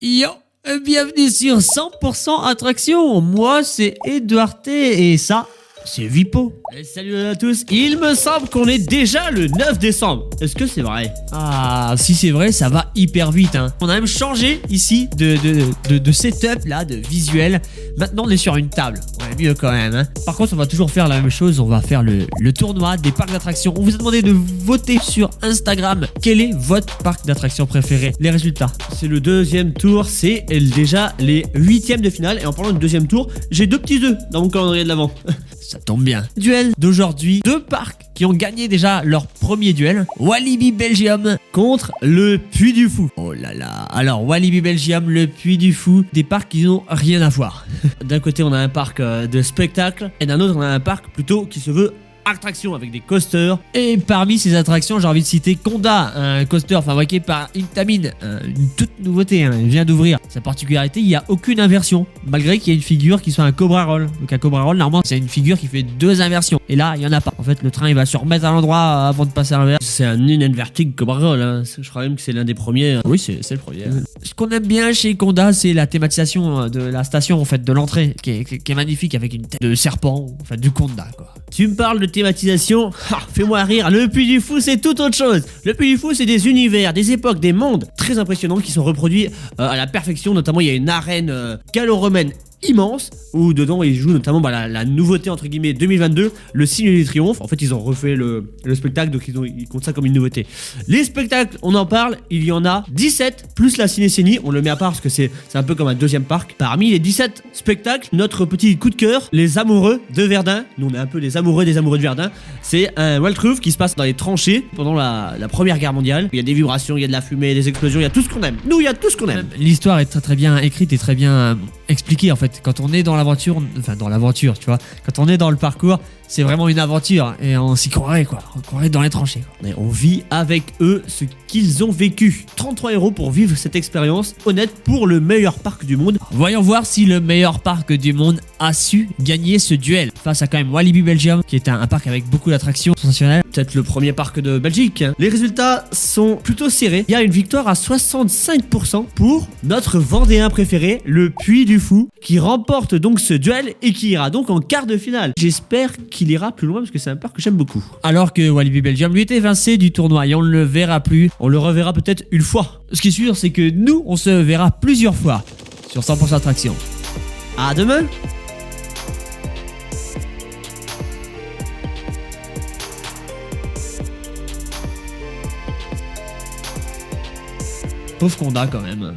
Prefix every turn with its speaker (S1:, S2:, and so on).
S1: Yo, bienvenue sur 100% Attraction. Moi, c'est Edouard T et ça, c'est Vipo. Et salut à tous. Il me semble qu'on est déjà le 9 décembre. Est-ce que c'est vrai? Ah, si c'est vrai, ça va hyper vite, hein. On a même changé ici de setup, là, de visuel. Maintenant, on est sur une table. Ouais, mieux quand même, hein. Par contre, on va toujours faire la même chose. On va faire le tournoi des parcs d'attractions. On vous a demandé de voter sur Instagram. Quel est votre parc d'attractions préféré? Les résultats. C'est le deuxième tour. C'est déjà les huitièmes de finale. Et en parlant du deuxième tour, j'ai deux petits œufs dans mon calendrier de l'avant. Ça tombe bien. Duel d'aujourd'hui. Deux parcs qui ont gagné déjà leur premier duel. Walibi Belgium contre le Puy du Fou. Oh là là. Alors Walibi Belgium, le Puy du Fou, des parcs qui n'ont rien à voir. D'un côté on a un parc de spectacle et d'un autre on a un parc plutôt qui se veut attraction avec des coasters. Et parmi ces attractions, j'ai envie de citer Conda, un coaster fabriqué par Intamin, une toute nouveauté, hein, il vient d'ouvrir. Sa particularité, il n'y a aucune inversion, malgré qu'il y ait une figure qui soit un Cobra Roll. Donc un Cobra Roll, normalement, c'est une figure qui fait deux inversions. Et là, il n'y en a pas. En fait, le train, il va se remettre à l'endroit avant de passer à l'inverse. C'est un inverting Cobra Roll, hein. Je crois même que c'est l'un des premiers. Oui, c'est le premier. Ce qu'on aime bien chez Conda, c'est la thématisation de la station, en fait, de l'entrée, qui est magnifique, avec une tête de serpent, en fait, du Conda, quoi. Tu me parles de thématisation, fais-moi rire, le Puy du Fou c'est tout autre chose. Le Puy du Fou c'est des univers, des époques, des mondes très impressionnants qui sont reproduits à la perfection. Notamment il y a une arène gallo-romaine immense où dedans ils jouent notamment la nouveauté entre guillemets 2022, le signe du triomphe. En fait ils ont refait le spectacle, donc ils comptent ça comme une nouveauté. Les spectacles, on en parle, il y en a 17 plus la ciné-cénie, on le met à part parce que c'est un peu comme un deuxième parc. Parmi les 17 spectacles, notre petit coup de cœur, les amoureux de Verdun. Nous on est un peu les amoureux des amoureux de Verdun. C'est un Walkthrough qui se passe dans les tranchées pendant la première guerre mondiale. Il y a des vibrations, il y a de la fumée, des explosions, il y a tout ce qu'on aime. Nous il y a tout ce qu'on aime. L'histoire est très bien écrite et très bien expliquée en fait. Quand on est dans l'aventure, tu vois, quand on est dans le parcours, c'est vraiment une aventure et on s'y croirait quoi, on croirait dans les tranchées quoi. Et on vit avec eux ce qu'ils ont vécu. 33 € pour vivre cette expérience honnête pour le meilleur parc du monde. Voyons voir si le meilleur parc du monde a su gagner ce duel face à quand même Walibi Belgium qui est un parc avec beaucoup d'attractions sensationnelles. Peut-être le premier parc de Belgique. Les résultats sont plutôt serrés. Il y a une victoire à 65% pour notre Vendéen préféré, le Puy du Fou, qui remporte donc ce duel et qui ira donc en quart de finale. J'espère qu'il ira plus loin parce que c'est un parc que j'aime beaucoup. Alors que Walibi Belgium lui est évincé du tournoi et on ne le verra plus. On le reverra peut-être une fois. Ce qui est sûr, c'est que nous, on se verra plusieurs fois sur 100% Attraction. À demain. Pauvre Conda quand même.